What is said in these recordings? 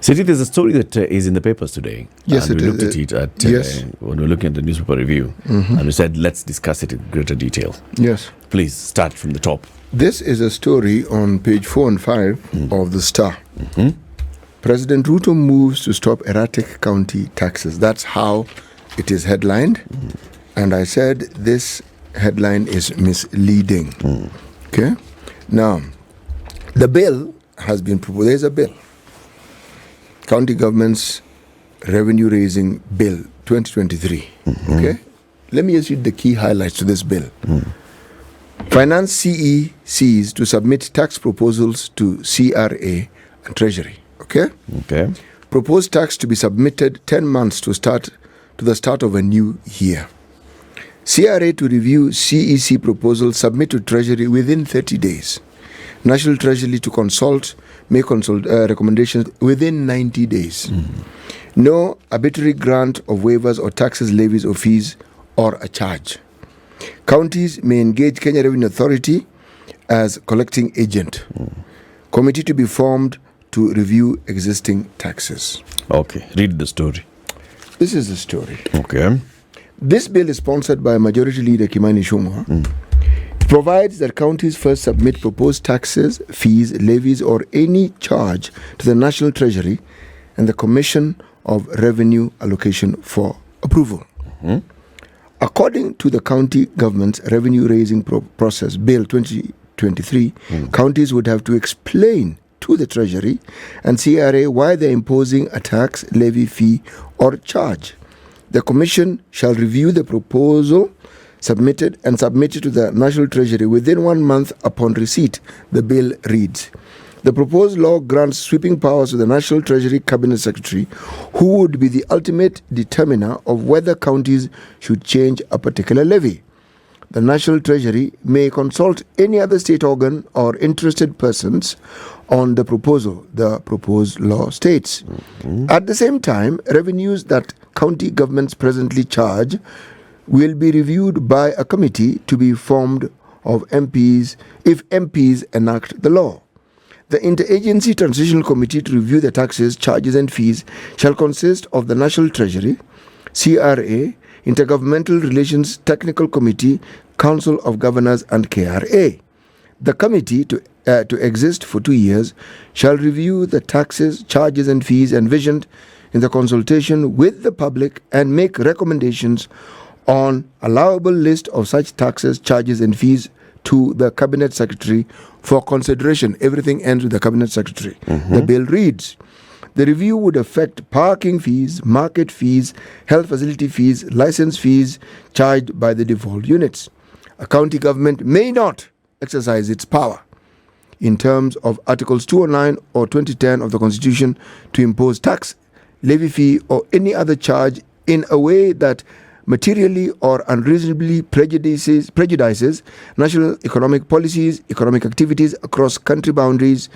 City, there's a story that is in the papers today. Yes, and it we is. looked at it Yes. when we were looking at the newspaper review, and we said, let's discuss it in greater detail. Yes. Please start from the top. This is a story on page 4 and 5 of the Star. President Ruto moves to stop erratic county taxes. That's how it is headlined. And I said this headline is misleading. Okay? Now, the bill has been proposed. There's a bill. County Government's Revenue Raising Bill 2023. Okay? Let me just read the key highlights to this bill. Finance CECs to submit tax proposals to CRA and Treasury. Okay? Okay. Proposed tax to be submitted 10 months to the start of a new year. CRA to review CEC proposals, submit to Treasury within 30 days. National Treasury to make recommendations within 90 days. No arbitrary grant of waivers or taxes, levies or fees or a charge. Counties may engage Kenya Revenue Authority as collecting agent. Committee to be formed to review existing taxes. Okay. Read the story. This is the story. Okay. This bill is sponsored by Majority Leader Kimani Ichung'wah. It provides that counties first submit proposed taxes, fees, levies, or any charge to the National Treasury and the Commission of Revenue Allocation for approval. According to the County Government's Revenue Raising Process Bill 2023, counties would have to explain to the Treasury and CRA why they're imposing a tax, levy, fee, or charge. The Commission shall review the proposal submitted and submit it to the National Treasury within 1 month upon receipt, the bill reads. The proposed law grants sweeping powers to the National Treasury Cabinet Secretary, who would be the ultimate determiner of whether counties should change a particular levy. The National Treasury may consult any other state organ or interested persons on the proposal, the proposed law states. At the same time, revenues that county governments presently charge will be reviewed by a committee to be formed of MPs if MPs enact the law. The Interagency Transitional Committee to review the taxes, charges and fees shall consist of the National Treasury, CRA, Intergovernmental Relations Technical Committee, Council of Governors and KRA. The committee to exist for 2 years shall review the taxes, charges and fees envisioned in the consultation with the public and make recommendations on allowable list of such taxes, charges and fees to the Cabinet Secretary for consideration. Everything ends with the Cabinet Secretary. The bill reads, the review would affect parking fees, market fees, health facility fees, license fees charged by the devolved units. A county government may not exercise its power in terms of Articles 209 or 2010 of the Constitution to impose tax, levy, fee or any other charge in a way that materially or unreasonably prejudices national economic policies, economic activities across country boundaries,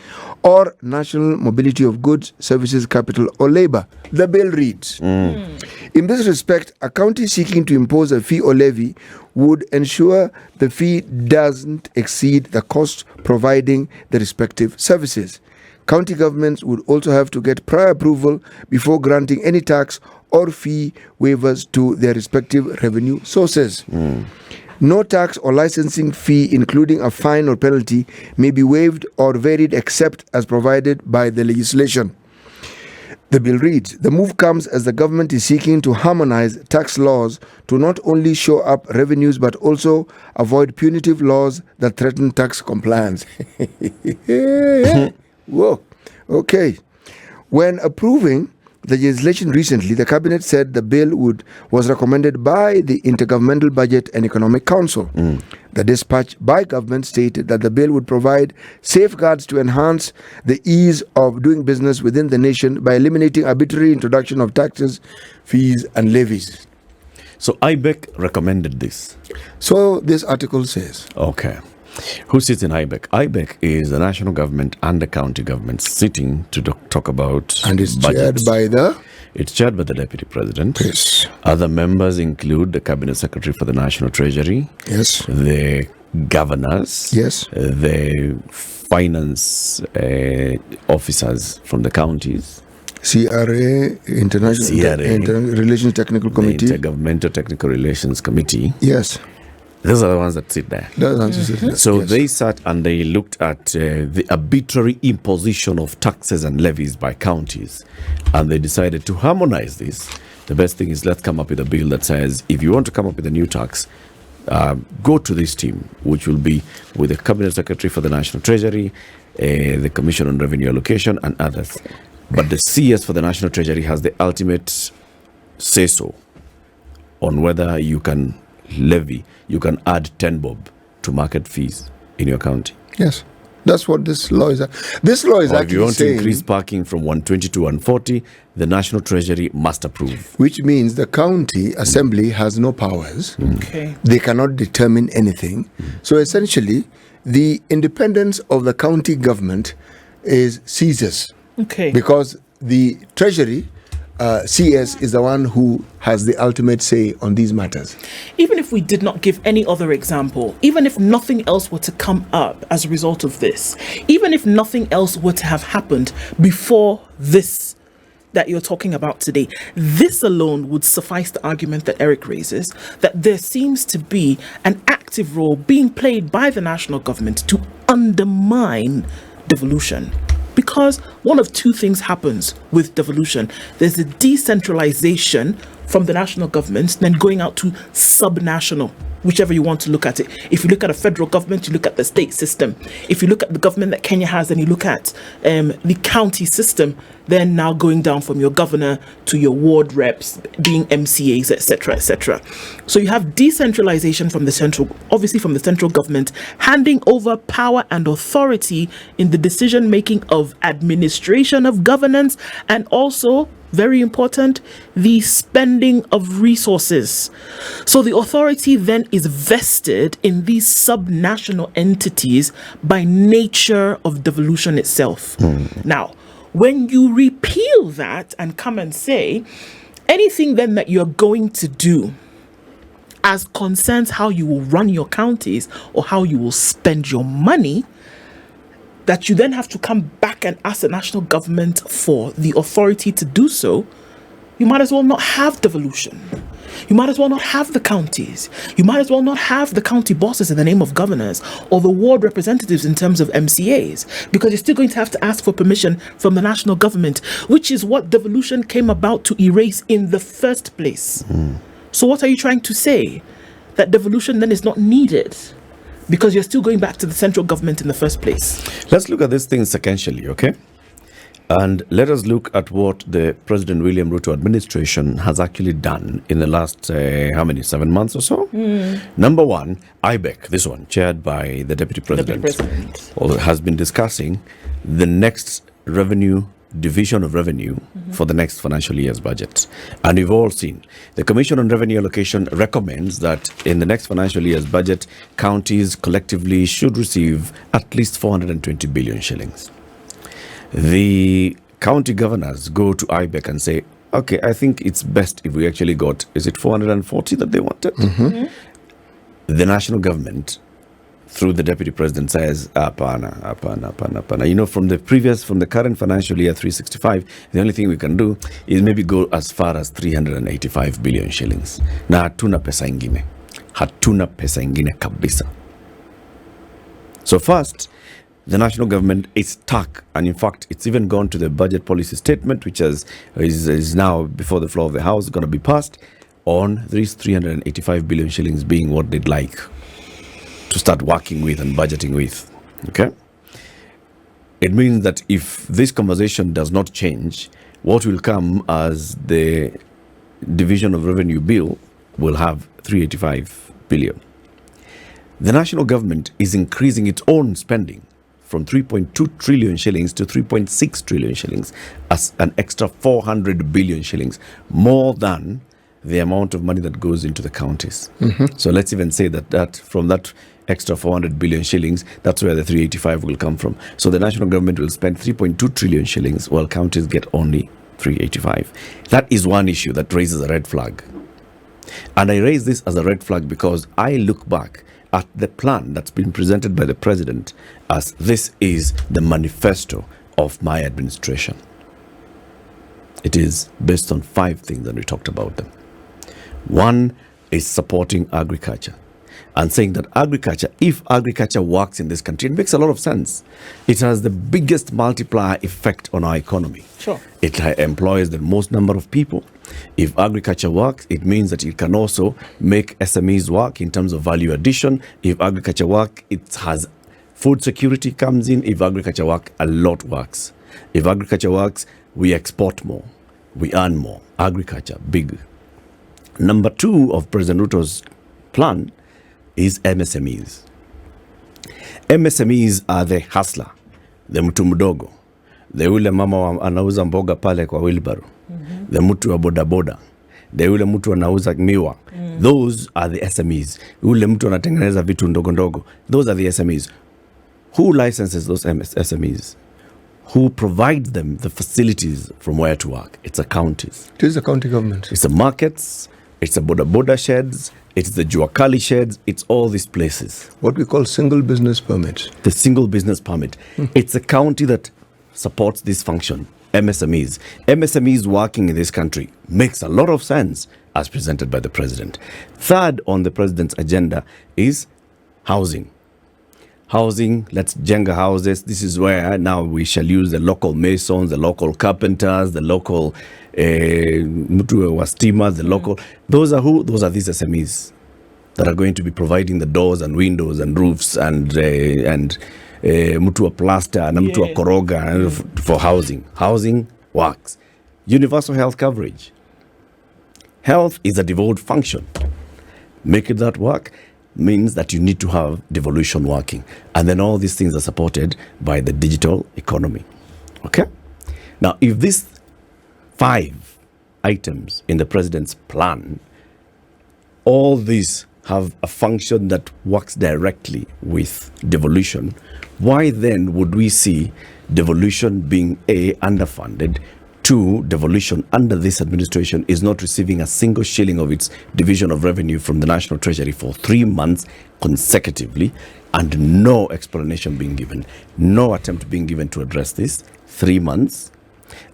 or national mobility of goods, services, capital, or labor. The bill reads, in this respect, a county seeking to impose a fee or levy would ensure the fee doesn't exceed the cost providing the respective services. County governments would also have to get prior approval before granting any tax or fee waivers to their respective revenue sources. No tax or licensing fee, including a fine or penalty, may be waived or varied except as provided by the legislation. The bill reads, the move comes as the government is seeking to harmonize tax laws to not only show up revenues but also avoid punitive laws that threaten tax compliance. Whoa. Okay. When approving the legislation recently, the Cabinet said the bill was recommended by the Intergovernmental Budget and Economic Council. The dispatch by government stated that the bill would provide safeguards to enhance the ease of doing business within the nation by eliminating arbitrary introduction of taxes, fees and levies. So IBEC recommended this. So this article says. Okay. Who sits in IBEC? IBEC is the national government and the county government sitting to talk about and it's budgets. It's chaired by the deputy president. Yes. Other members include the cabinet secretary for the national treasury. Yes. The governors. Yes. The finance officers from the counties. CRA, Relations Technical Committee. The Intergovernmental Technical Relations Committee. Yes. Those are the ones that sit there. So yes. they sat and they looked at the arbitrary imposition of taxes and levies by counties. And they decided to harmonize this. The best thing is, let's come up with a bill that says, if you want to come up with a new tax, go to this team, which will be with the Cabinet Secretary for the National Treasury, the Commission on Revenue Allocation, and others. But the CS for the National Treasury has the ultimate say-so on whether you can levy, you can add 10 bob to market fees in your county. Yes. That's what this law is. This law is or actually if you want saying, to increase parking from 120 to 140, the National Treasury must approve. which means the county assembly has no powers. Okay. They cannot determine anything. So essentially, the independence of the county government is ceases Okay. because the Treasury, CS, is the one who has the ultimate say on these matters. Even if we did not give any other example, even if nothing else were to come up as a result of this, even if nothing else were to have happened before this that you're talking about today, this alone would suffice the argument that Eric raises, that there seems to be an active role being played by the national government to undermine devolution. Because one of two things happens with devolution. There's a decentralization from the national government, then going out to subnational, whichever you want to look at it. If you look at a federal government, you look at the state system. If you look at the government that Kenya has, then you look at the county system, then now going down from your governor to your ward reps, being MCAs, etc., etc. So you have decentralization from the central, obviously from the central government, handing over power and authority in the decision making of administration of governance, and also, very important, the spending of resources. So the authority then is vested in these subnational entities by nature of devolution itself. Now, when you repeal that and come and say anything then that you're going to do as concerns how you will run your counties or how you will spend your money, that you then have to come back and ask the national government for the authority to do so, you might as well not have devolution. You might as well not have the counties. You might as well not have the county bosses in the name of governors or the ward representatives in terms of MCAs, because you're still going to have to ask for permission from the national government, which is what devolution came about to erase in the first place. So what are you trying to say? That devolution then is not needed because you're still going back to the central government in the first place. Let's look at this thing sequentially, okay? And let us look at what the President William Ruto administration has actually done in the last, 7 months or so? Number one, IBEC, this one, chaired by the Deputy President, has been discussing the next division of revenue for the next financial year's budget. And we've all seen the Commission on Revenue Allocation recommends that in the next financial year's budget, counties collectively should receive at least 420 billion shillings. The county governors go to IBEC and say, okay, I think it's best if we actually got, is it 440 that they wanted? The national government, through the Deputy President, says, apana. You know, from the current financial year 365, the only thing we can do is maybe go as far as 385 billion shillings. Na hatuna pesa ingine. Kabisa. So first, the national government is stuck, and in fact, it's even gone to the budget policy statement, which is now before the floor of the House, going to be passed on these 385 billion shillings being what they'd like to start working with and budgeting with. Okay? It means that if this conversation does not change, what will come as the division of revenue bill will have 385 billion. The national government is increasing its own spending from 3.2 trillion shillings to 3.6 trillion shillings, as an extra 400 billion shillings, more than the amount of money that goes into the counties. So let's even say that from that extra 400 billion shillings, that's where the 385 will come from. So the national government will spend 3.2 trillion shillings while counties get only 385. That is one issue that raises a red flag. And I raise this as a red flag because I look back at the plan that's been presented by the president as this is the manifesto of my administration. It is based on 5 things, and we talked about them. One is supporting agriculture and saying that agriculture, if agriculture works in this country, it makes a lot of sense. It has the biggest multiplier effect on our economy. Sure. It employs the most number of people. If agriculture works, it means that it can also make SMEs work in terms of value addition. If agriculture works, it has food security comes in. If agriculture works, a lot works. If agriculture works, we export more. We earn more. Agriculture, big. Number 2 of President Ruto's plan is MSMEs. MSMEs are the hustler, the mtu mdogo, the yule mama anauza mboga pale kwa wheelbarrow, the mtu wa bodaboda, the yule mtu anauza miwa. Those are the SMEs. Yule mtu anatengeneza vitu ndogo ndogo. Those are the SMEs. Who licenses those SMEs? Who provides them the facilities from where to work? It's the counties. It is the county government. It's the markets. It's the boda sheds. It's the Juakali sheds. It's all these places. What we call single business permits. The single business permit. It's a county that supports this function. MSMEs. MSMEs working in this country makes a lot of sense as presented by the president. Third on the president's agenda is housing. Housing, let's jenga houses. This is where now we shall use the local masons, the local carpenters, the local mtu wa stima, the local. Those are who? Those are these SMEs that are going to be providing the doors and windows and roofs and mtu wa plaster na mtu wa koroga for housing. Housing works. Universal health coverage. Health is a devolved function. Make it that work means that you need to have devolution working. And then all these things are supported by the digital economy. Okay? Now, if these 5 items in the president's plan, all these have a function that works directly with devolution, why then would we see devolution being A, underfunded, 2, devolution under this administration is not receiving a single shilling of its division of revenue from the National Treasury for 3 months consecutively, and no explanation being given, no attempt being given to address this? 3 months.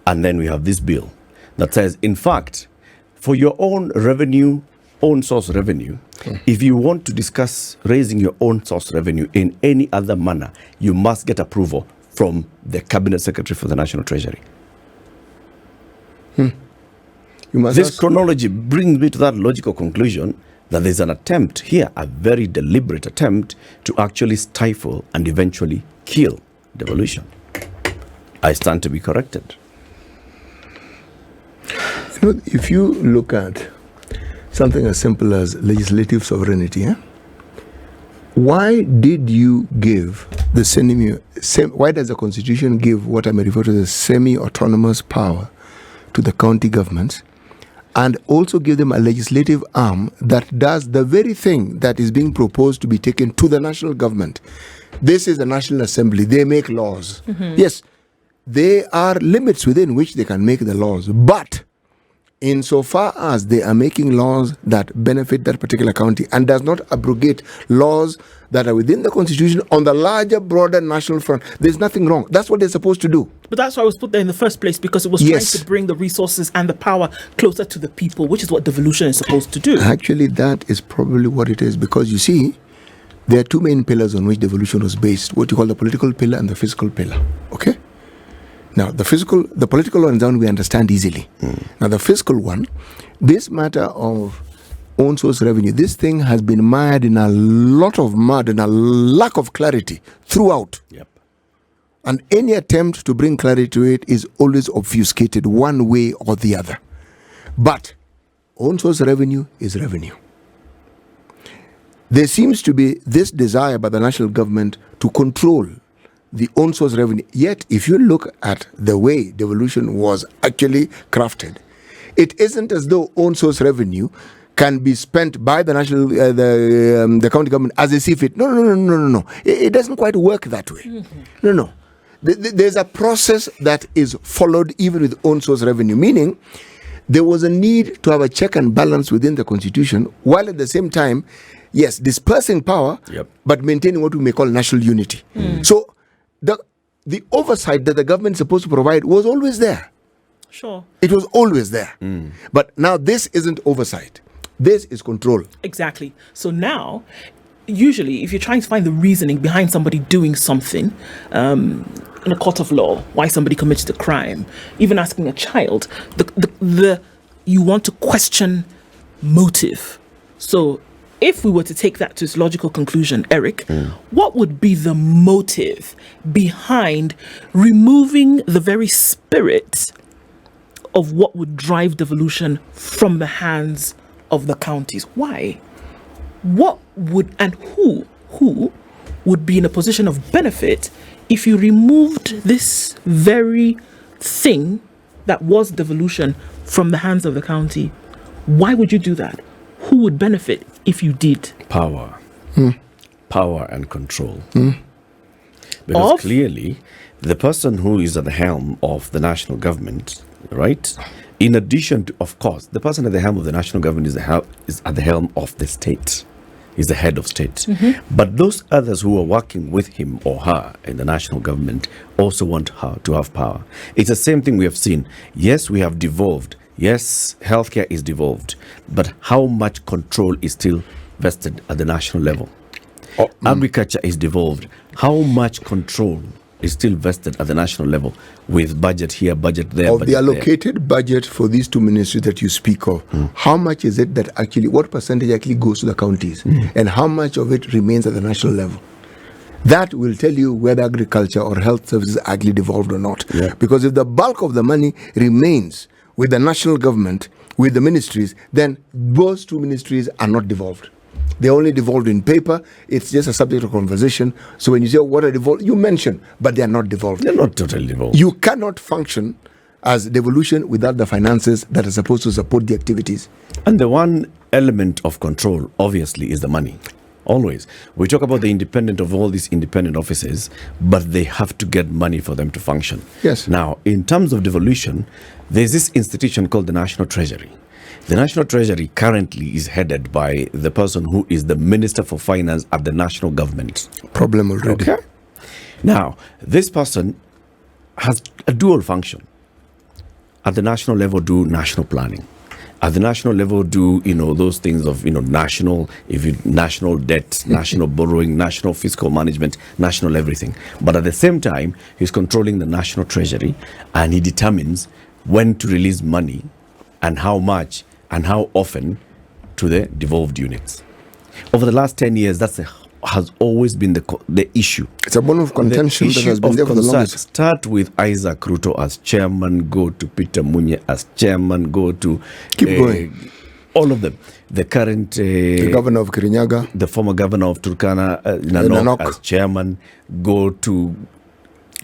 And then we have this bill that says, in fact, for your own revenue, own source revenue, if you want to discuss raising your own source revenue in any other manner, you must get approval from the Cabinet Secretary for the National Treasury. This chronology brings me to that logical conclusion that there's an attempt here, a very deliberate attempt to actually stifle and eventually kill devolution. I stand to be corrected. You know, if you look at something as simple as legislative sovereignty, why did you give the why does the Constitution give what I may refer to as semi-autonomous power to the county governments, and also give them a legislative arm that does the very thing that is being proposed to be taken to the national government? This is the National Assembly. They make laws. Yes, there are limits within which they can make the laws, but insofar as they are making laws that benefit that particular county and does not abrogate laws that are within the Constitution on the larger, broader national front, there's nothing wrong. That's what they're supposed to do. But that's why it was put there in the first place, because it was trying to bring the resources and the power closer to the people, which is what devolution is supposed to do. Actually, that is probably what it is, because you see, there are 2 main pillars on which devolution was based, what you call the political pillar and the fiscal pillar. Okay? Now, the political one we understand easily. Now, the fiscal one, this matter of own source revenue, this thing has been mired in a lot of mud and a lack of clarity throughout. Yep. And any attempt to bring clarity to it is always obfuscated one way or the other. But own source revenue is revenue. There seems to be this desire by the national government to control the own source revenue. Yet, if you look at the way devolution was actually crafted, it isn't as though own source revenue can be spent by the national, the county government as they see fit. No. It doesn't quite work that way. No. There's a process that is followed even with own source revenue, meaning there was a need to have a check and balance within the Constitution, while at the same time, yes, dispersing power, but maintaining what we may call national unity. So the oversight that the government is supposed to provide was always there. Sure. It was always there. But now this isn't oversight. This is control. Exactly. So now, usually, if you're trying to find the reasoning behind somebody doing something in a court of law, why somebody committed a crime, even asking a child, you want to question motive. So if we were to take that to its logical conclusion, Eric, what would be the motive behind removing the very spirit of what would drive devolution from the hands of the counties? Why? What would and who would be in a position of benefit if you removed this very thing that was devolution from the hands of the county? Why would you do that? Who would benefit if you did? Power. Power and control. Because clearly, the person who is at the helm of the national government, right? In addition to, of course, the person at the helm of the national government is at the helm of the state. Is the head of state. But those others who are working with him or her in the national government also want her to have power. It's the same thing we have seen. Yes, we have devolved. Yes, healthcare is devolved. But how much control is still vested at the national level? Agriculture is devolved. How much control is still vested at the national level with budget here, budget there, Of budget the allocated budget for these two ministries that you speak of, how much is it that actually, what percentage actually goes to the counties? And how much of it remains at the national level? That will tell you whether agriculture or health services are actually devolved or not. Yeah. Because if the bulk of the money remains with the national government, with the ministries, then those two ministries are not devolved. They're only devolved in paper. It's just a subject of conversation. So when you say, what are devolved? You mention, but they are not devolved. They're not totally devolved. You cannot function as devolution without the finances that are supposed to support the activities. And the one element of control, obviously, is the money. Always. We talk about the independent of all these independent offices, but they have to get money for them to function. Yes. Now, in terms of devolution, there's this institution called the National Treasury. The National Treasury currently is headed by the person who is the Minister for Finance at the national government. Problem already. Okay. Now, this person has a dual function. At the national level, do national planning. At the national level, do those things of national debt, national borrowing, national fiscal management, national everything. But at the same time, he's controlling the National Treasury, and he determines when to release money and how much and how often to the devolved units. Over the last 10 years, has always been the issue. It's a bone of contention that has been there for the longest. Start with Isaac Ruto as chairman, go to Peter Munye as chairman, go to... Keep going. All of them. The current... the governor of Kirinyaga. The former governor of Turkana, Nanok as chairman, go to...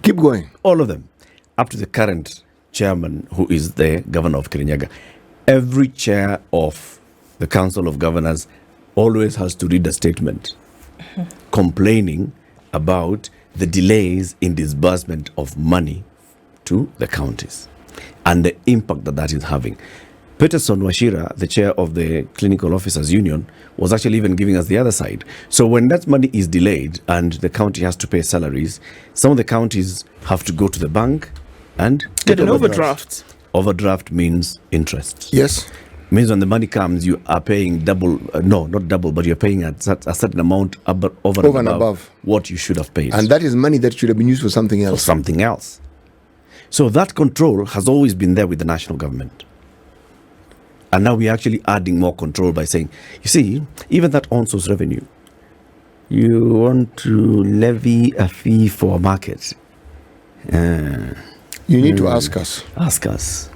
Keep going. All of them. Up to the current chairman, who is the governor of Kirinyaga. Every chair of the Council of Governors always has to read a statement complaining about the delays in disbursement of money to the counties and the impact that is having. Peterson Washira, the chair of the Clinical Officers Union, was actually even giving us the other side. So when that money is delayed and the county has to pay salaries, some of the counties have to go to the bank and get an overdraft. Overdraft means interest. Yes. Means when the money comes, you are paying double, no, not double, but you're paying a certain amount over and above what you should have paid. And that is money that should have been used for something else. So that control has always been there with the national government. And now we're actually adding more control by saying, you see, even that on-source revenue, you want to levy a fee for a market. You need to ask us. Ask us.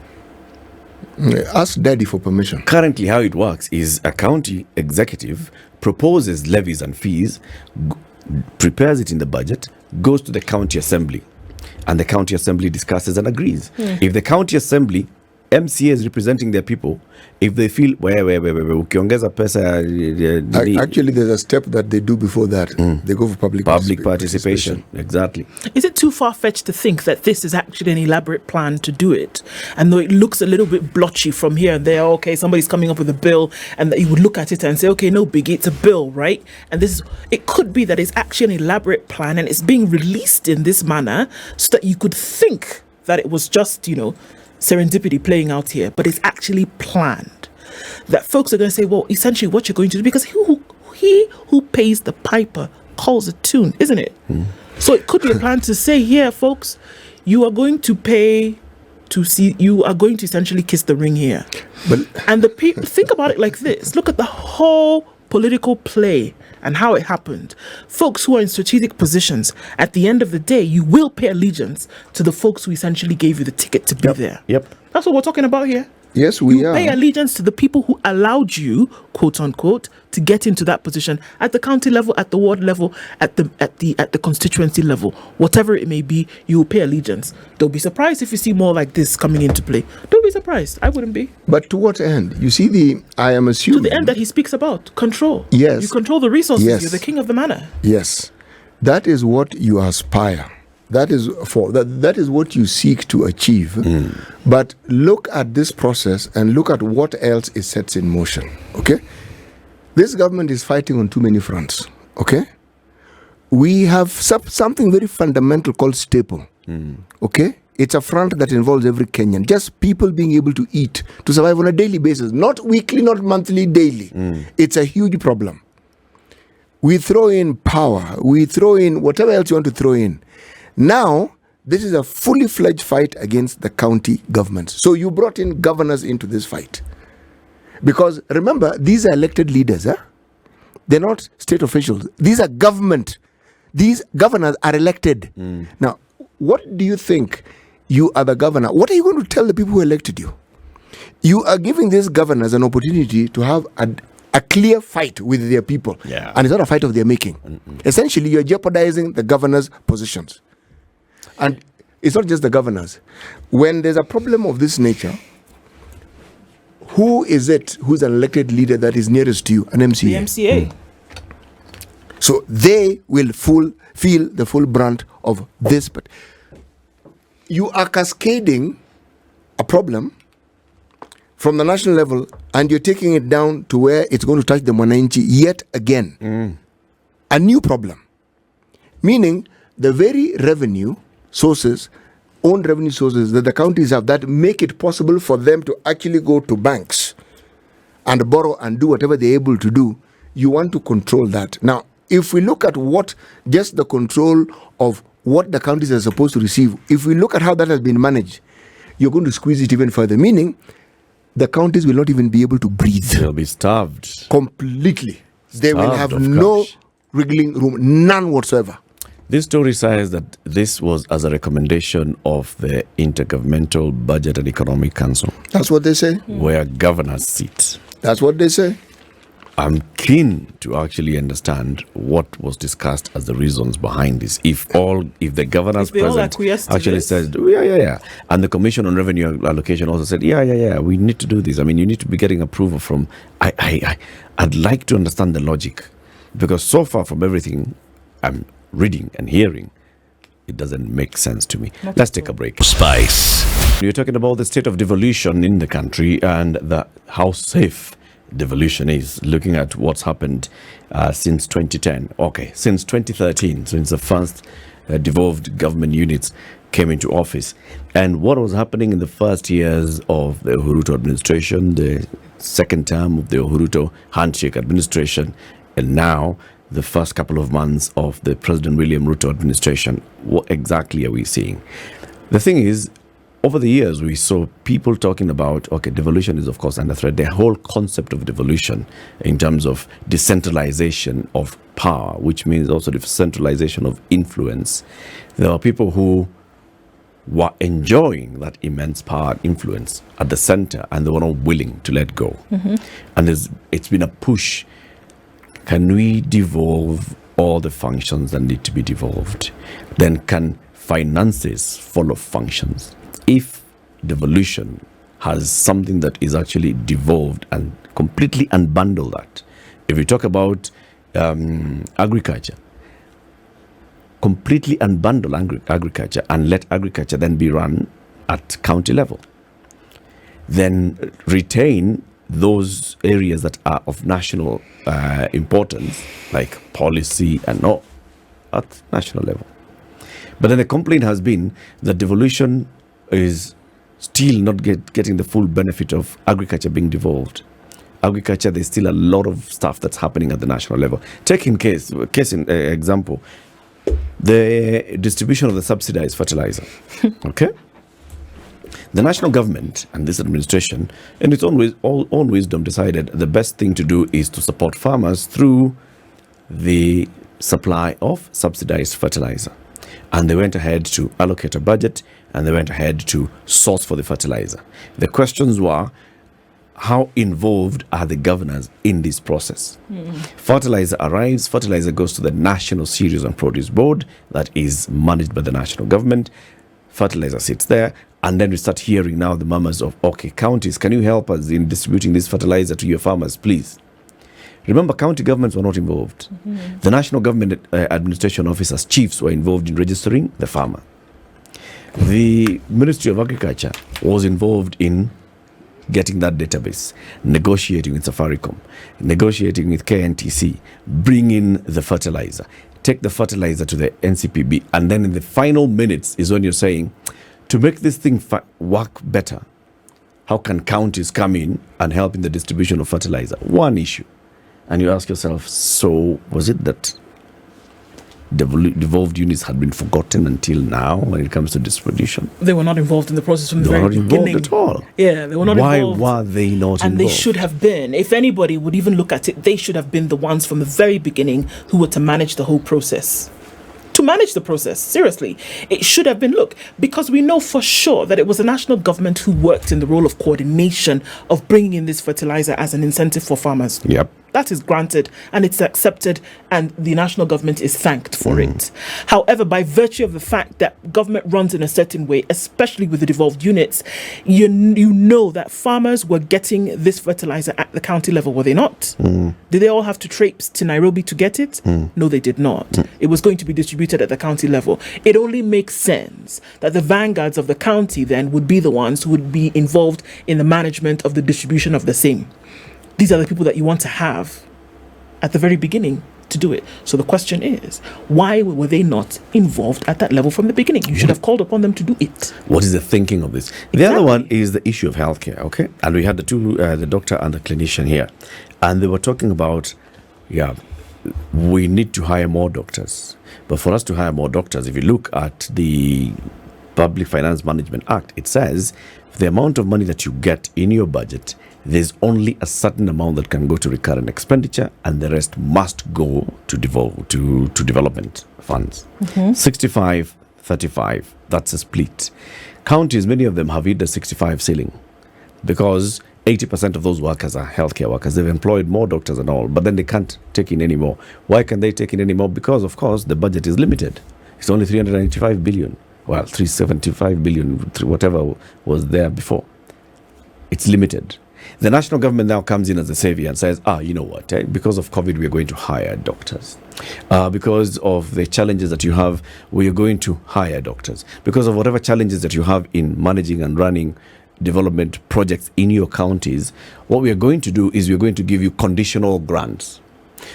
Ask Daddy for permission. Currently, how it works is a county executive proposes levies and fees, prepares it in the budget, goes to the county assembly, and the county assembly discusses and agrees. If the county assembly, MCAs representing their people, if they feel, ukiongeza pesa... Actually, there's a step that they do before that. They go for public participation. Exactly. Is it too far-fetched to think that this is actually an elaborate plan to do it? And though it looks a little bit blotchy from here and there, okay, somebody's coming up with a bill, and that you would look at it and say, okay, no biggie, it's a bill, right? And it could be that it's actually an elaborate plan and it's being released in this manner so that you could think that it was just, serendipity playing out here, but it's actually planned. That folks are going to say, well, essentially what you're going to do, because he who pays the piper calls a tune, isn't it? So it could be a plan to say, here, folks, you are going to pay to see, you are going to essentially kiss the ring here. But And the people, think about it like this. Look at the whole political play and how it happened. Folks who are in strategic positions, at the end of the day, you will pay allegiance to the folks who essentially gave you the ticket to be there. Yep. That's what we're talking about here. yes, we You are. pay allegiance to the people who allowed you, quote unquote, to get into that position at the county level, at the ward level, at the constituency level, whatever it may be. You will pay allegiance. Don't be surprised if you see more like this coming into play. Don't be surprised. I wouldn't be. But to what end? You see, I am To assuming. the end that he speaks about control. Yes. You control the resources. Yes. You're the king of the manor. Yes, that is what you aspire. That is that is what you seek to achieve. But look at this process and look at what else it sets in motion. Okay, this government is fighting on too many fronts. Okay, we have something very fundamental called staple. Okay, it's a front that involves every Kenyan. Just people being able to eat, to survive on a daily basis, not weekly, not monthly, daily. It's a huge problem. We throw in power, we throw in whatever else you want to throw in. Now, this is a fully fledged fight against the county governments. So you brought in governors into this fight. Because remember, these are elected leaders. They're not state officials. These are government. These governors are elected. Now, what do you think? You are the governor. What are you going to tell the people who elected you? You are giving these governors an opportunity to have a clear fight with their people. Yeah. And it's not a fight of their making. Essentially, you're jeopardizing the governors' positions. And it's not just the governors. When there's a problem of this nature, who is it who's an elected leader that is nearest to you? An MCA. The MCA. So they will feel the full brunt of this. But you are cascading a problem from the national level and you're taking it down to where it's going to touch the Mwananchi yet again. A new problem. Meaning the very own revenue sources that the counties have that make it possible for them to actually go to banks and borrow and do whatever they're able to do, you want to control that. Now, if we look at just the control of what the counties are supposed to receive, if we look at how that has been managed, you're going to squeeze it even further, meaning the counties will not even be able to breathe. They'll be starved. Completely. They will Starved have of no cash. wriggling room, none whatsoever. This story says that this was as a recommendation of the Intergovernmental Budget and Economic Council, That's what they say. where governors sit. That's what they say. I'm keen to actually understand what was discussed as the reasons behind this. If the governors If they all present acquiesce to actually this. said, yeah, and the Commission on Revenue Allocation also said, yeah, we need to do this. I mean, you need to be getting approval from. I'd like to understand the logic, because so far from everything I'm reading and hearing, it doesn't make sense to me. Let's take a break. Spice. You're talking about the state of devolution in the country and how safe devolution is, looking at what's happened since 2010. Okay, since 2013, since the first devolved government units came into office. And what was happening in the first years of the Uhuruto administration, the second term of the Uhuruto handshake administration, and now the first couple of months of the President William Ruto administration. What exactly are we seeing? The thing is, over the years, we saw people talking about, okay, devolution is of course under threat. The whole concept of devolution in terms of decentralization of power, which means also the centralization of influence. There are people who were enjoying that immense power and influence at the center, and they were not willing to let go. And it's been a push. Can we devolve all the functions that need to be devolved? Then can finances follow functions? If devolution has something that is actually devolved and completely unbundle that, if you talk about agriculture, completely unbundle agriculture and let agriculture then be run at county level, then retain those areas that are of national importance, like policy and all, at national level. But then the complaint has been that devolution is still not getting the full benefit of agriculture being devolved. Agriculture, there's still a lot of stuff that's happening at the national level. Take in example, the distribution of the subsidized fertilizer. Okay? The national government and this administration, in its own wisdom, decided the best thing to do is to support farmers through the supply of subsidized fertilizer. And they went ahead to allocate a budget, and they went ahead to source for the fertilizer. The questions were, how involved are the governors in this process? Fertilizer arrives, fertilizer goes to the National Cereals and Produce Board that is managed by the national government. Fertilizer sits there, and then we start hearing now the murmurs of, okay, counties, can you help us in distributing this fertilizer to your farmers, please? Remember, county governments were not involved. The national government administration officers, chiefs, were involved in registering the farmer. The Ministry of Agriculture was involved in getting that database, negotiating with Safaricom, negotiating with KNTC, bring in the fertilizer, take the fertilizer to the NCPB, and then in the final minutes is when you're saying, to make this thing work better, how can counties come in and help in the distribution of fertilizer? One issue. And you ask yourself, so was it that devolved units had been forgotten until now when it comes to distribution? They were not involved in the process from the They were very not beginning. involved at all. Yeah, they were not involved. Why were they not and involved? they should have been. If anybody would even look at it, they should have been the ones from the very beginning who were to manage the whole process. To manage the process, seriously, it should have been, look, because we know for sure that it was the national government who worked in the role of coordination of bringing in this fertilizer as an incentive for farmers. Yep. That is granted and it's accepted, and the national government is thanked for it. However, by virtue of the fact that government runs in a certain way, especially with the devolved units, you know that farmers were getting this fertilizer at the county level, were they not? Did they all have to traipse to Nairobi to get it? No, they did not. It was going to be distributed at the county level. It only makes sense that the vanguards of the county then would be the ones who would be involved in the management of the distribution of the same. These are the people that you want to have at the very beginning to do it. So the question is, why were they not involved at that level from the beginning? You should have called upon them to do it. What is the thinking of this? The other one is the issue of healthcare, okay? And we had the doctor and the clinician here. And they were talking about, we need to hire more doctors. But for us to hire more doctors, if you look at the Public Finance Management Act, it says the amount of money that you get in your budget, there's only a certain amount that can go to recurrent expenditure, and the rest must go to development funds. 65-35, that's a split. Counties, many of them have hit the 65 ceiling because 80% of those workers are healthcare workers. They've employed more doctors and all, but then they can't take in any more. Why can they take in any more? Because, of course, the budget is limited. It's only 395 billion. Well, 375 billion, whatever was there before. It's limited. The national government now comes in as a savior and says, you know what, because of COVID, we are going to hire doctors. Because of the challenges that you have, we are going to hire doctors. Because of whatever challenges that you have in managing and running development projects in your counties, what we are going to do is we are going to give you conditional grants.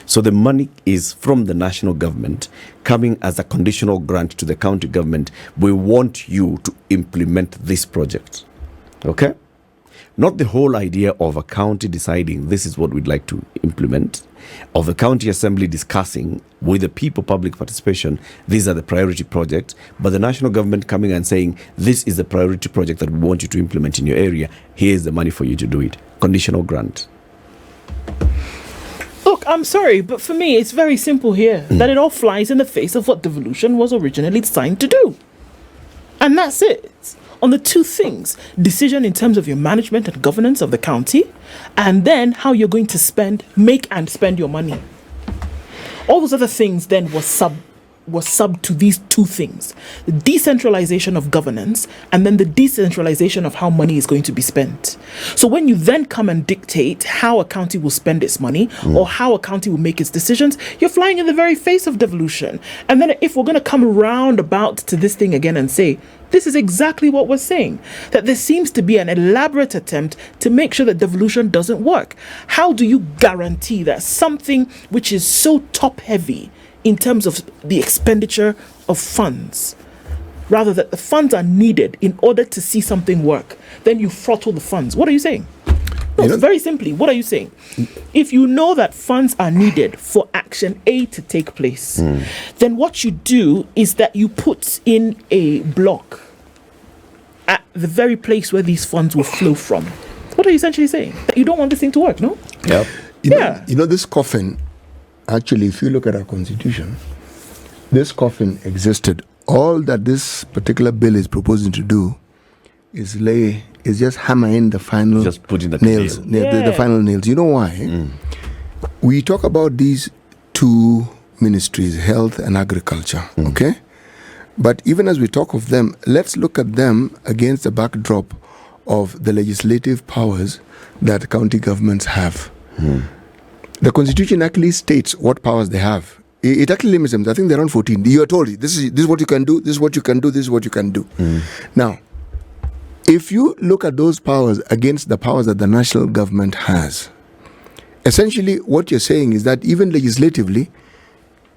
So the money is from the national government coming as a conditional grant to the county government. We want you to implement this project. Okay? Not the whole idea of a county deciding this is what we'd like to implement, of the county assembly discussing with the people, public participation, these are the priority projects, but the national government coming and saying, this is the priority project that we want you to implement in your area. Here's the money for you to do it. Conditional grant. Look, I'm sorry, but for me, it's very simple here. That it all flies in the face of what devolution was originally designed to do. And that's it. On the two things, decision in terms of your management and governance of the county, and then how you're going to make and spend your money. All those other things then were sub to these two things: the decentralization of governance and then the decentralization of how money is going to be spent. So when you then come and dictate how a county will spend its money or how a county will make its decisions, you're flying in the very face of devolution. And then if we're going to come round about to this thing again and say, this is exactly what we're saying, that there seems to be an elaborate attempt to make sure that devolution doesn't work. How do you guarantee that something which is so top heavy in terms of the expenditure of funds rather that the funds are needed in order to see something work, then you throttle the funds. What are you saying? No, very simply, what are you saying? If you know that funds are needed for action A to take place, then what you do is that you put in a block at the very place where these funds will flow from. What are you essentially saying? That you don't want this thing to work, no? Yep. You know, this coffin, actually, if you look at our constitution, this coffin existed. All that this particular bill is proposing to do is just hammer in the final Just put in the nails, nail. the final nails. You know why? We talk about these two ministries, health and agriculture, okay? But even as we talk of them, let's look at them against the backdrop of the legislative powers that county governments have. The constitution actually states what powers they have. It actually limits them. I think they're around 14. You are told, this is what you can do, this is what you can do, this is what you can do. Now, if you look at those powers against the powers that the national government has, essentially what you're saying is that even legislatively,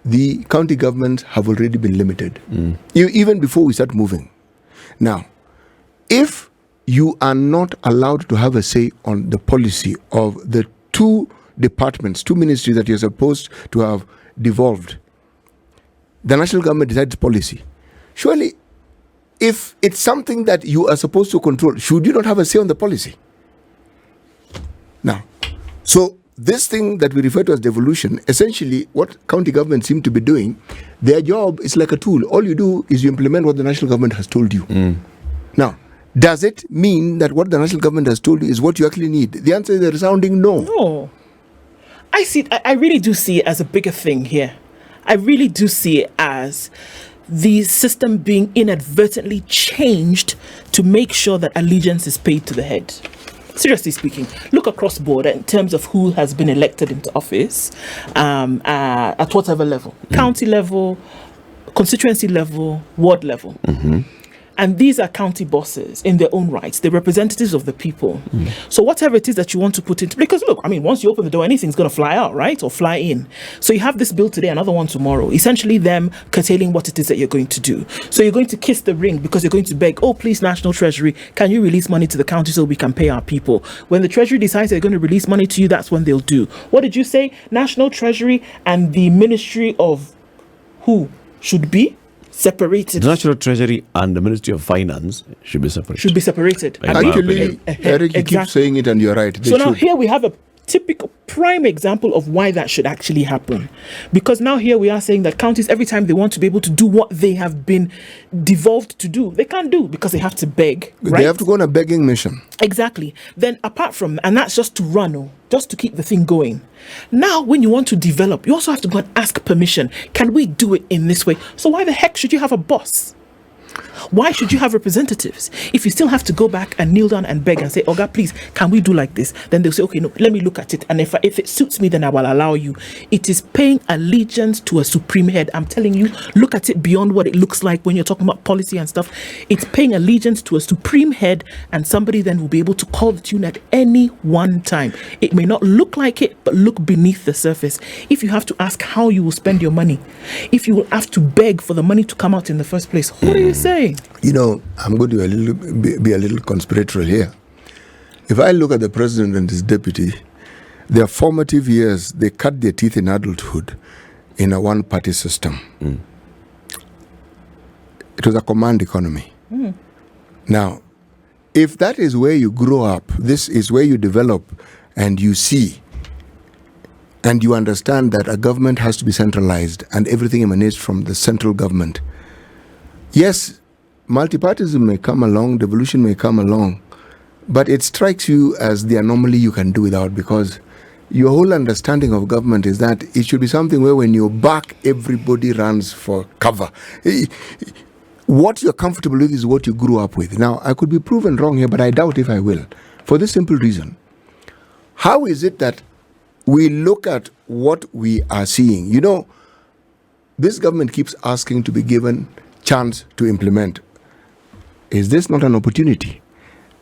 the county governments have already been limited, even before we start moving. Now, if you are not allowed to have a say on the policy of the two departments, two ministries that you're supposed to have devolved, the national government decides policy. Surely, if it's something that you are supposed to control, should you not have a say on the policy? Now, so this thing that we refer to as devolution, essentially what county governments seem to be doing, their job is like a tool. All you do is you implement what the national government has told you. Now, does it mean that what the national government has told you is what you actually need? The answer is a resounding no. No. I really do see it as a bigger thing here. I really do see it as the system being inadvertently changed to make sure that allegiance is paid to the head. Seriously speaking, look across board in terms of who has been elected into office at whatever level, county level, constituency level, ward level. And these are county bosses in their own rights. They're representatives of the people. So whatever it is that you want to put into, because look, I mean, once you open the door, anything's going to fly out, right? Or fly in. So you have this bill today, another one tomorrow, essentially them curtailing what it is that you're going to do. So you're going to kiss the ring because you're going to beg, oh, please, National Treasury, can you release money to the county so we can pay our people? When the Treasury decides they're going to release money to you, that's when they'll do. What did you say? National Treasury and the Ministry of who should be separated. The National Treasury and the Ministry of Finance should be separated. Should be separated. Actually, Eric, you keep saying it and you're right. They So now should. here we have a typical prime example of why that should actually happen. Because now here we are saying that counties, every time they want to be able to do what they have been devolved to do, they can't do because they have to beg. Right? They have to go on a begging mission. Exactly. Then apart from, and that's just to run, just to keep the thing going. Now, when you want to develop, you also have to go and ask permission. Can we do it in this way? So why the heck should you have a boss? Why should you have representatives? If you still have to go back and kneel down and beg and say, Oga, please, can we do like this? Then they'll say, okay, no, let me look at it. And if it suits me, then I will allow you. It is paying allegiance to a supreme head. I'm telling you, look at it beyond what it looks like when you're talking about policy and stuff. It's paying allegiance to a supreme head, and somebody then will be able to call the tune at any one time. It may not look like it, but look beneath the surface. If you have to ask how you will spend your money, if you will have to beg for the money to come out in the first place, what are you saying? You know, I'm going to be a little conspiratorial here. If I look at the president and his deputy, their formative years, they cut their teeth in adulthood in a one-party system. It was a command economy. Now, if that is where you grow up, this is where you develop and you see and you understand that a government has to be centralized and everything emanates from the central government. Yes, multipartism may come along, devolution may come along, but it strikes you as the anomaly you can do without, because your whole understanding of government is that it should be something where when you're back, everybody runs for cover. What you're comfortable with is what you grew up with. Now, I could be proven wrong here, but I doubt if I will. For this simple reason. How is it that we look at what we are seeing? You know, this government keeps asking to be given chance to implement. Is this not an opportunity?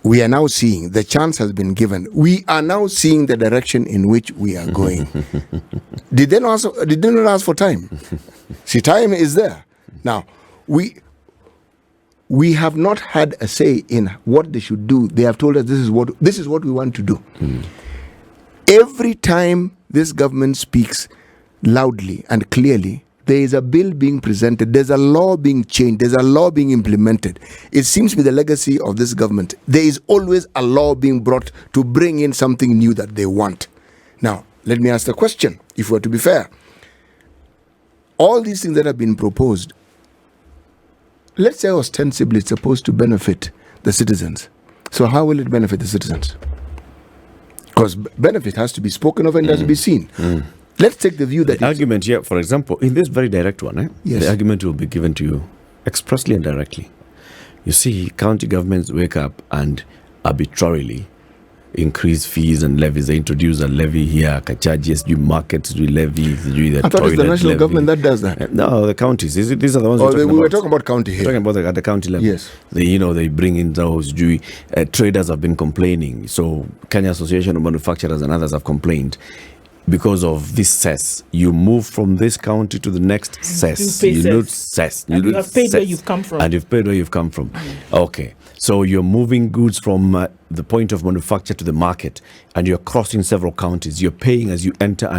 We are now seeing the chance has been given. We are now seeing the direction in which we are going. Did they not ask for time? See, time is there. Now, we have not had a say in what they should do. They have told us this is what we want to do. Every time this government speaks loudly and clearly, there is a bill being presented, there's a law being changed, there's a law being implemented. It seems to be the legacy of this government. There is always a law being brought to bring in something new that they want. Now, let me ask the question, if we're to be fair. All these things that have been proposed, let's say ostensibly it's supposed to benefit the citizens. So how will it benefit the citizens? Because benefit has to be spoken of and has to be seen. Let's take the view that the argument here, for example, in this very direct one, Yes. the argument will be given to you expressly and directly. You see, county governments wake up and arbitrarily increase fees and levies. They introduce a levy here, charges, you markets, you levies, you the I thought it's the national government that does that. No, the counties. These are the ones We were talking about county here. Talking about at the county level. Yes. They bring in those traders have been complaining. So Kenya Association of Manufacturers and others have complained. Because of this cess, you move from this county to the next cess. You lose cess. And you have paid where you've come from. And you've paid where you've come from. Okay. So you're moving goods from the point of manufacture to the market, and you're crossing several counties. You're paying as you enter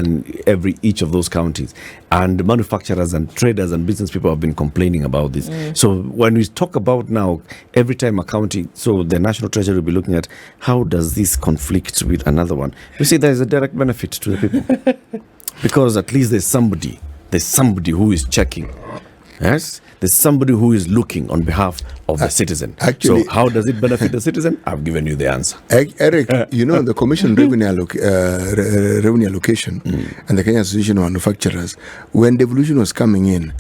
each of those counties. And manufacturers and traders and business people have been complaining about this. So when we talk about now, every time a county, so the National Treasury will be looking at how does this conflict with another one. You see, there is a direct benefit to the people. Because at least there's somebody who is checking. Yes, there's somebody who is looking on behalf of the citizen. Actually, so how does it benefit the citizen? I've given you the answer. Eric, the Commission Revenue Allocation and the Kenya Association of Manufacturers, when devolution was coming in,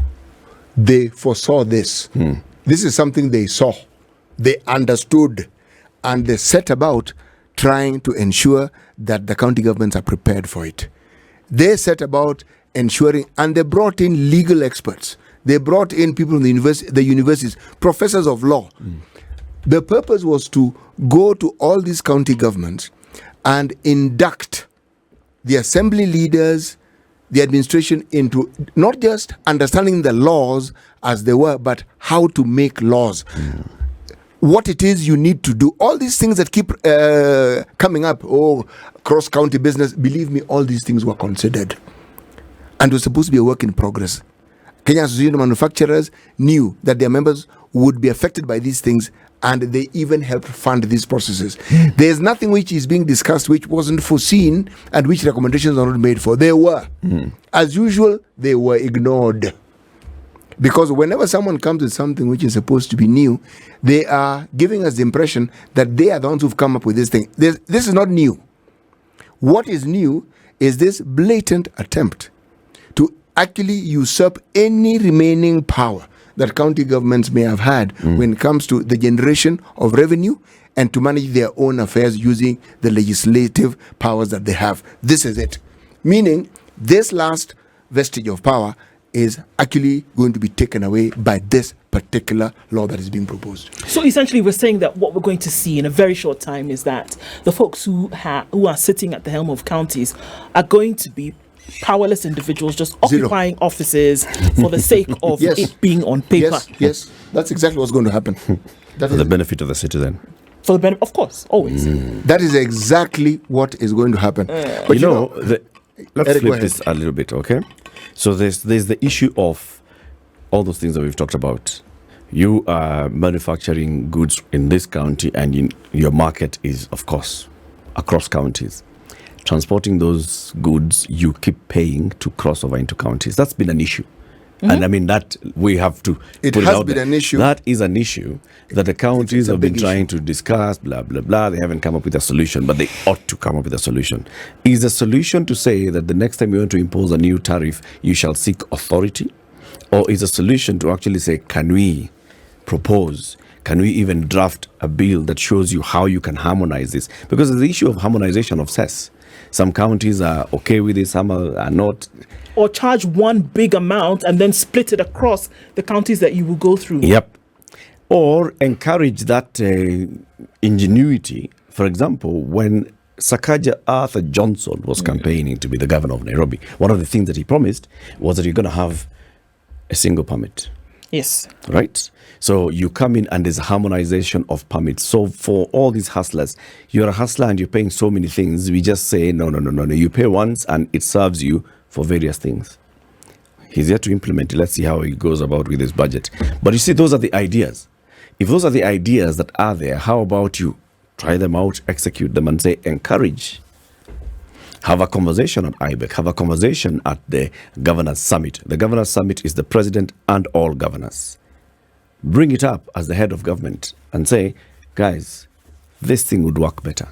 they foresaw this. This is something they saw, they understood, and they set about trying to ensure that the county governments are prepared for it. They set about ensuring, and they brought in legal experts. They brought in people from the universities, professors of law. The purpose was to go to all these county governments and induct the assembly leaders, the administration into not just understanding the laws as they were, but how to make laws. What it is you need to do. All these things that keep coming up, cross-county business, believe me, all these things were considered. And it was supposed to be a work in progress. Kenya Association of Manufacturers knew that their members would be affected by these things, and they even helped fund these processes. There's nothing which is being discussed which wasn't foreseen and which recommendations are not made for. They were. As usual, they were ignored. Because whenever someone comes with something which is supposed to be new, they are giving us the impression that they are the ones who've come up with this thing. This is not new. What is new is this blatant attempt to actually usurp any remaining power that county governments may have had when it comes to the generation of revenue and to manage their own affairs using the legislative powers that they have. This is it. Meaning, this last vestige of power is actually going to be taken away by this particular law that is being proposed. So essentially, we're saying that what we're going to see in a very short time is that the folks who are sitting at the helm of counties are going to be powerless individuals just occupying offices for the sake of it being on paper. Yes, that's exactly what's going to happen. For the benefit of the citizen. For the benefit, of course, always. That is exactly what is going to happen. But let's Eric, flip this a little bit, okay? So there's the issue of all those things that we've talked about. You are manufacturing goods in this county, and your market is, of course, across counties. Transporting those goods, you keep paying to cross over into counties. That's been an issue. And I mean, that we have to It put has out been there. an issue. That is an issue that the counties have been big trying to discuss, blah, blah, blah. They haven't come up with a solution, but they ought to come up with a solution. Is the solution to say that the next time you want to impose a new tariff, you shall seek authority? Or is a solution to actually say, can we propose? Can we even draft a bill that shows you how you can harmonize this? Because there's the issue of harmonization of cess. Some counties are okay with it, some are not. Or charge one big amount and then split it across the counties that you will go through. Yep. Or encourage that ingenuity. For example, when Sakaja Arthur Johnson was campaigning to be the governor of Nairobi, one of the things that he promised was that you're going to have a single permit. Yes. Right? So you come in and there's a harmonization of permits. So for all these hustlers, you're a hustler and you're paying so many things. We just say, no. You pay once and it serves you for various things. He's yet to implement it. Let's see how he goes about with his budget. But you see, those are the ideas. If those are the ideas that are there, how about you try them out, execute them, and say, encourage. Have a conversation at IBEC. Have a conversation at the Governors Summit. The Governors Summit is the president and all governors. Bring it up as the head of government and say, guys, this thing would work better.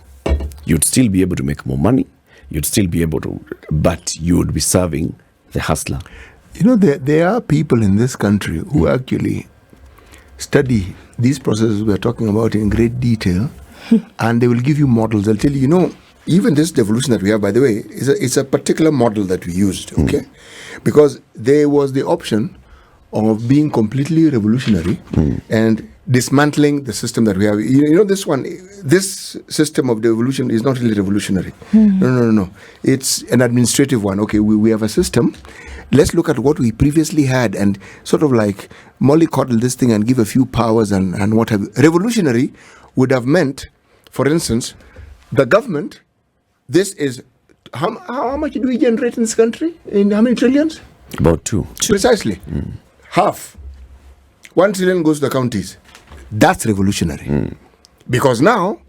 You'd still be able to make more money. You'd still be able to, but you would be serving the hustler. You know, there are people in this country who actually study these processes we're talking about in great detail, and they will give you models. They'll tell you, you know, even this devolution that we have, by the way, is a particular model that we used, okay? Because there was the option of being completely revolutionary and dismantling the system that we have. You know, this system of devolution is not really revolutionary. No. It's an administrative one. Okay, we have a system. Let's look at what we previously had and sort of like mollycoddle this thing and give a few powers and what have you. Revolutionary would have meant, for instance, the government. This is, how much do we generate in this country? In how many trillions? About 2. Precisely. Half. 1 trillion goes to the counties. That's revolutionary. Because now,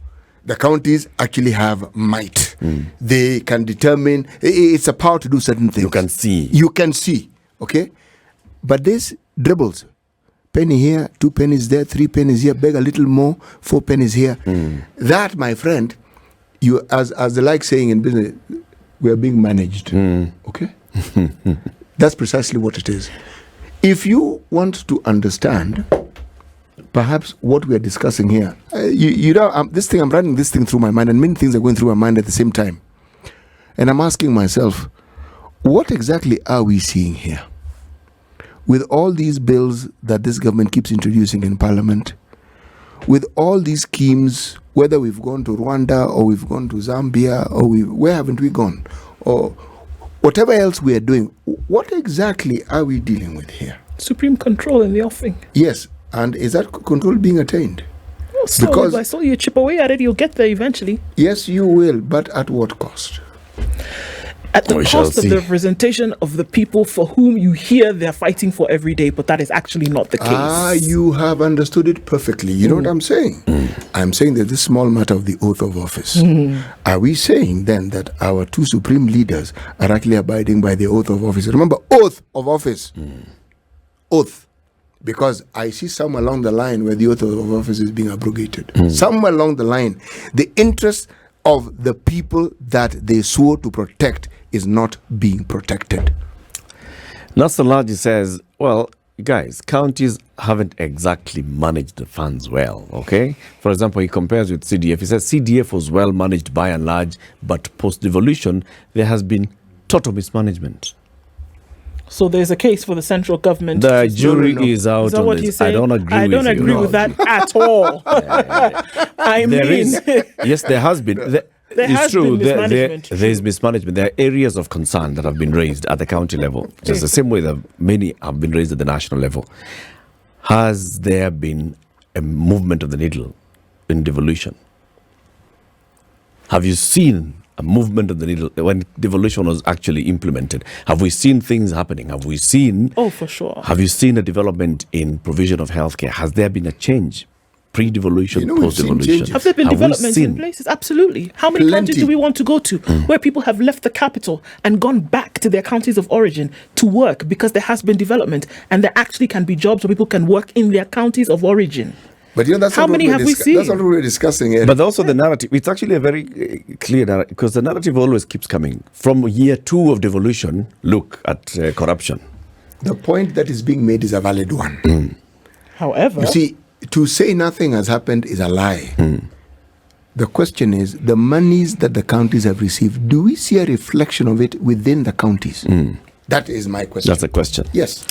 the counties actually have might. They can determine, it's a power to do certain things. You can see. Okay? But this dribbles. Penny here, 2 pennies there, 3 pennies here, beg a little more, 4 pennies here. That, my friend, you, as the like saying in business, we are being managed. Okay? That's precisely what it is. If you want to understand, perhaps what we are discussing here, you know, I'm running this thing through my mind, and many things are going through my mind at the same time. And I'm asking myself, what exactly are we seeing here? With all these bills that this government keeps introducing in Parliament, with all these schemes, whether we've gone to Rwanda or we've gone to Zambia or where haven't we gone, or whatever else we are doing, what exactly are we dealing with here? Supreme control in the offing. Yes, and is that control being attained? Well, slowly by slowly, you chip away at it, you'll get there eventually. Yes, you will, but at what cost? At the cost of the representation of the people for whom you hear they're fighting for every day, but that is actually not the case. You have understood it perfectly. You know what I'm saying? I'm saying that this small matter of the oath of office. Are we saying then that our 2 supreme leaders are actually abiding by the oath of office? Remember, oath of office. Oath. Because I see somewhere along the line where the oath of office is being abrogated. Somewhere along the line, the interest of the people that they swore to protect is not being protected. Nasser Laji says, well, guys, counties haven't exactly managed the funds well, okay? For example, he compares with CDF. He says CDF was well managed by and large, but post-devolution, there has been total mismanagement. So there's a case for the central government. The jury is out is that on what this. I don't agree with that at all. Yes, there has been. It's true. There is mismanagement. There are areas of concern that have been raised at the county level, just the same way that many have been raised at the national level. Has there been a movement of the needle in devolution? Have you seen a movement of the needle when devolution was actually implemented? Have we seen things happening? Have we seen? Oh, for sure. Have you seen a development in provision of healthcare? Has there been a change? Pre-devolution, post-devolution. Have there been developments in places? Absolutely. How many countries do we want to go to where people have left the capital and gone back to their counties of origin to work because there has been development and there actually can be jobs where people can work in their counties of origin? But you know, that's how many have we seen? That's not what we're discussing here. But also the narrative, it's actually a very clear narrative, because the narrative always keeps coming. From year 2 of devolution, look at corruption. The point that is being made is a valid one. However, you see, to say nothing has happened is a lie. The question is, the monies that the counties have received, do we see a reflection of it within the counties? That is my question. That's the question. Yes.